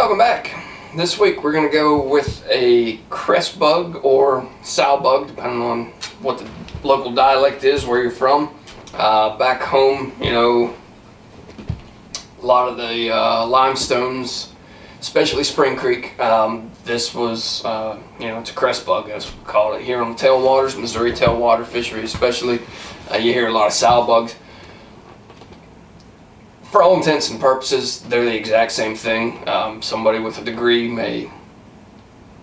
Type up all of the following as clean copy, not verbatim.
Welcome back. This week we're going to go with a Cress Bug or Sow Bug, depending on what the local dialect is, where you're from. Back home, you know, a lot of the limestones, especially Spring Creek, this was, it's a Cress Bug, as we call it. Here on the tailwaters, Missouri tailwater fishery especially, you hear a lot of sow bugs. For all intents and purposes, they're the exact same thing. Somebody with a degree may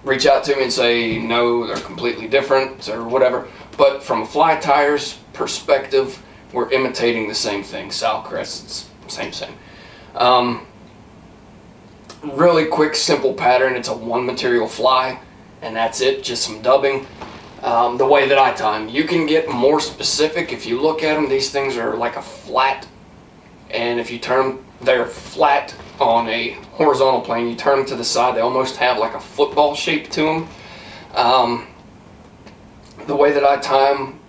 reach out to me and say, no, they're completely different or whatever. But from a fly tyer's perspective, we're imitating the same thing. Sow cress, it's the same. Really quick, simple pattern. It's a one material fly, and that's it, just some dubbing. The way that I tie them, you can get more specific. If you look at them, these things are like a flat. And if you turn them, they're flat on a horizontal plane. You turn them to the side, they almost have like a football shape to them. The way that I tie them,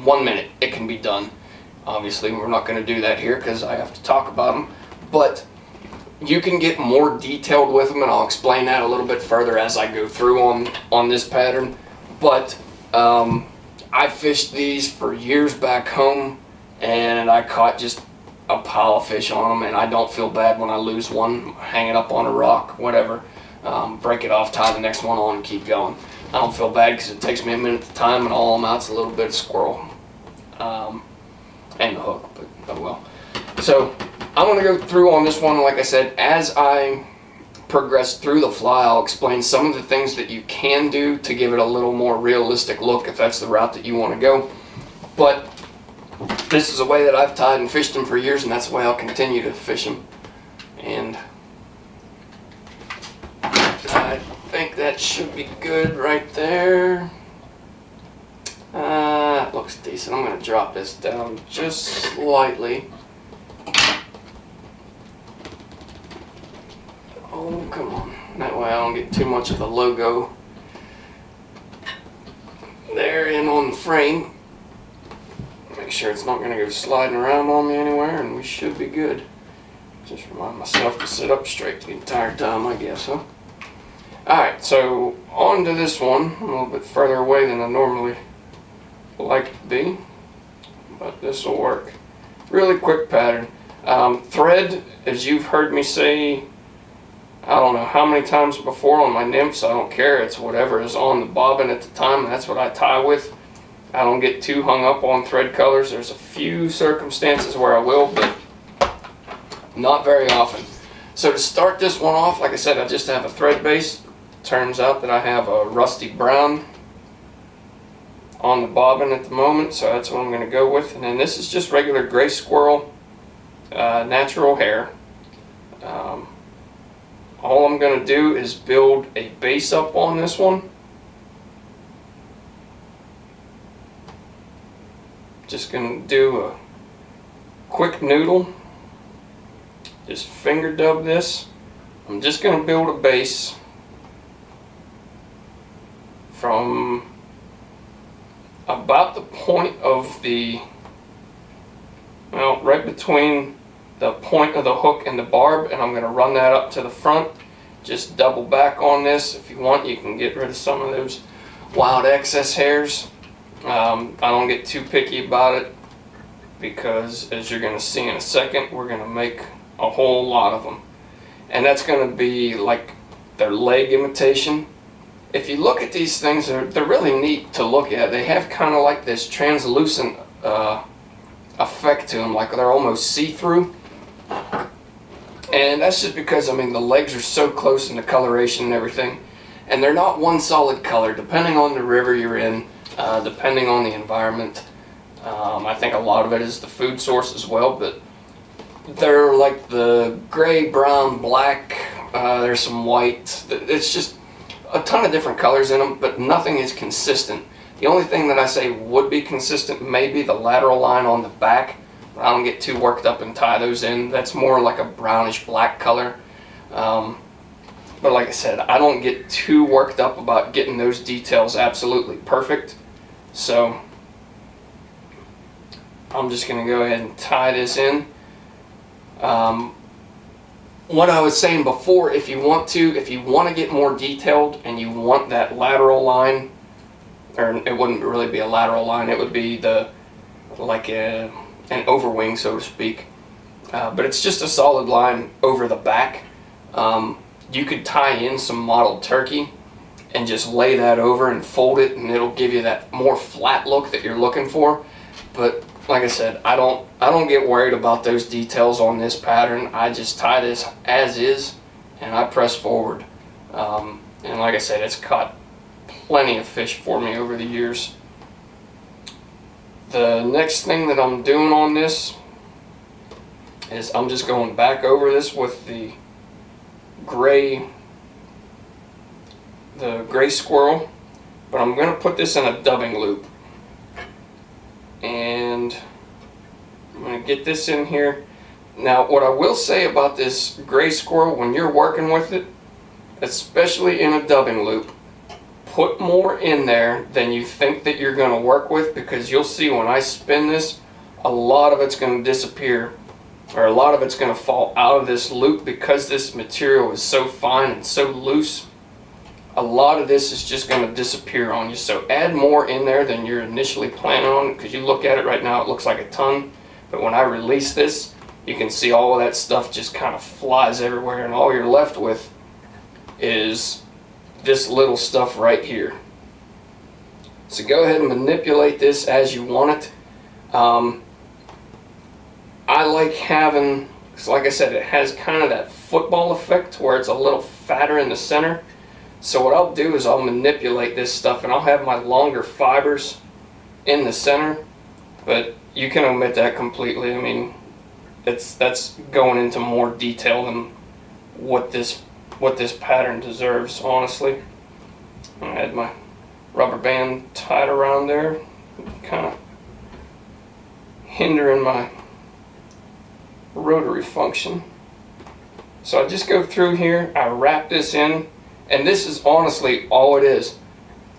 1 minute, it can be done. Obviously, we're not going to do that here because I have to talk about them. But you can get more detailed with them, and I'll explain that a little bit further as I go through on this pattern. But I fished these for years back home, and I caught just a pile of fish on them, and I don't feel bad when I lose one, hang it up on a rock, whatever, break it off, tie the next one on, and keep going. I don't feel bad because it takes me a minute at a time, and all I'm out's a little bit of squirrel and the hook, but oh well. So I'm going to go through on this one. Like I said, as I progress through the fly, I'll explain some of the things that you can do to give it a little more realistic look if that's the route that you want to go. But this is a way that I've tied and fished them for years, and that's the way I'll continue to fish them. And I think that should be good right there. It looks decent. I'm going to drop this down just slightly. Oh, come on. That way I don't get too much of the logo there in on the frame. Make sure it's not going to go sliding around on me anywhere, and we should be good. Just remind myself to sit up straight the entire time, I guess, huh? Alright, so on to this one. I'm a little bit further away than I normally like it to be, but this will work. Really quick pattern. Thread, as you've heard me say, I don't know how many times before on my nymphs, I don't care. It's whatever is on the bobbin at the time. That's what I tie with. I don't get too hung up on thread colors. There's a few circumstances where I will, but not very often. So to start this one off, like I said, I just have a thread base. Turns out that I have a rusty brown on the bobbin at the moment, so that's what I'm going to go with. And then this is just regular gray squirrel, natural hair. All I'm going to do is build a base up on this one. Just going to do a quick noodle. Just finger dub this. I'm just going to build a base from about the point of the, well, right between the point of the hook and the barb, and I'm going to run that up to the front. Just double back on this. If you want, you can get rid of some of those wild excess hairs. I don't get too picky about it because, as you're going to see in a second, we're going to make a whole lot of them. And that's going to be like their leg imitation. If you look at these things, they're really neat to look at. They have kind of like this translucent effect to them, like they're almost see-through. And that's just because, I mean, the legs are so close in the coloration and everything. And they're not one solid color, depending on the river you're in. Depending on the environment. I think a lot of it is the food source as well, but they're like the gray, brown, black, there's some white. It's just a ton of different colors in them, but nothing is consistent. The only thing that I say would be consistent may be the lateral line on the back. I don't get too worked up and tie those in. That's more like a brownish black color. But like I said, I don't get too worked up about getting those details absolutely perfect. So I'm just going to go ahead and tie this in. what I was saying before, if you want to get more detailed and you want that lateral line, or it wouldn't really be a lateral line, it would be an overwing, so to speak. But it's just a solid line over the back. You could tie in some mottled turkey and just lay that over and fold it, and it'll give you that more flat look that you're looking for. But like I said, I don't get worried about those details on this pattern. I just tie this as is and I press forward. And like I said, it's caught plenty of fish for me over the years. The next thing that I'm doing on this is I'm just going back over this with the gray squirrel, but I'm going to put this in a dubbing loop. And I'm going to get this in here. Now, what I will say about this gray squirrel, when you're working with it, especially in a dubbing loop, put more in there than you think that you're going to work with, because you'll see when I spin this, a lot of it's going to disappear, or a lot of it's going to fall out of this loop because this material is so fine and so loose. A lot of this is just going to disappear on you, so add more in there than you're initially planning on, because you look at it right now, it looks like a ton, but when I release this, you can see all of that stuff just kind of flies everywhere, and all you're left with is this little stuff right here. So go ahead and manipulate this as you want it. I like having, because like I said, it has kind of that football effect where it's a little fatter in the center. So what I'll do is I'll manipulate this stuff, and I'll have my longer fibers in the center, but you can omit that completely. I mean, that's going into more detail than what this pattern deserves, honestly. I had my rubber band tied around there, kind of hindering my rotary function. So I just go through here, I wrap this in, and this is honestly all it is.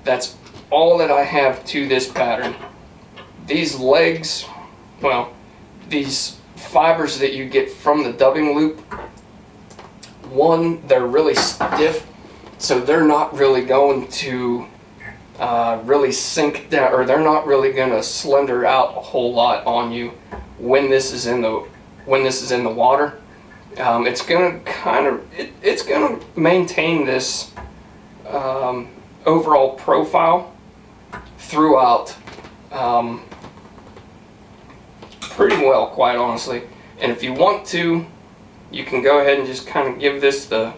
That's all that I have to this pattern. These legs, well, these fibers that you get from the dubbing loop, one, they're really stiff, so they're not really going to really sink down, or they're not really going to slender out a whole lot on you when this is in the water. It's going to it's going to maintain this overall profile throughout pretty well, quite honestly. And if you want to, you can go ahead and just kind of give this the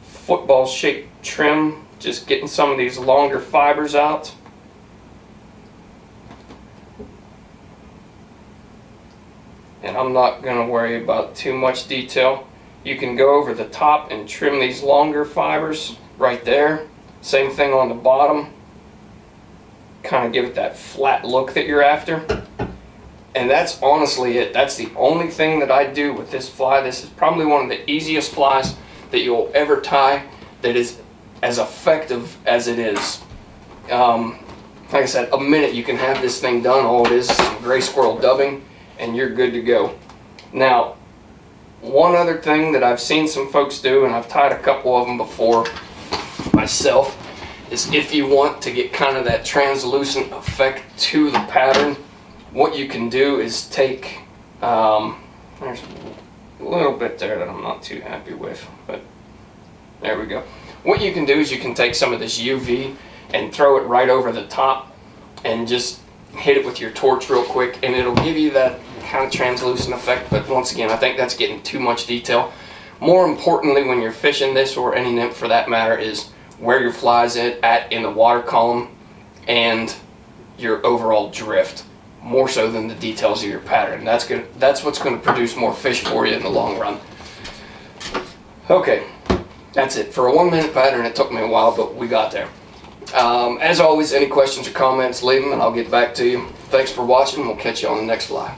football shaped trim, just getting some of these longer fibers out. And I'm not going to worry about too much detail. You can go over the top and trim these longer fibers right there. Same thing on the bottom. Kind of give it that flat look that you're after. And that's honestly it. That's the only thing that I do with this fly. This is probably one of the easiest flies that you'll ever tie that is as effective as it is. Like I said, a minute you can have this thing done. All it is some gray squirrel dubbing, and you're good to go. Now, one other thing that I've seen some folks do, and I've tied a couple of them before myself, is if you want to get kind of that translucent effect to the pattern, what you can do is take, there's a little bit there that I'm not too happy with, but there we go. What you can do is you can take some of this UV and throw it right over the top and just hit it with your torch real quick, and it'll give you that kind of translucent effect. But once again, I think that's getting too much detail. More importantly, when you're fishing this, or any nymph for that matter, is where your fly's at in the water column and your overall drift, more so than the details of your pattern. That's what's going to produce more fish for you in the long run. Okay, that's it. For a 1 minute pattern, it took me a while, but we got there. As always, any questions or comments, leave them and I'll get back to you. Thanks for watching. We'll catch you on the next fly.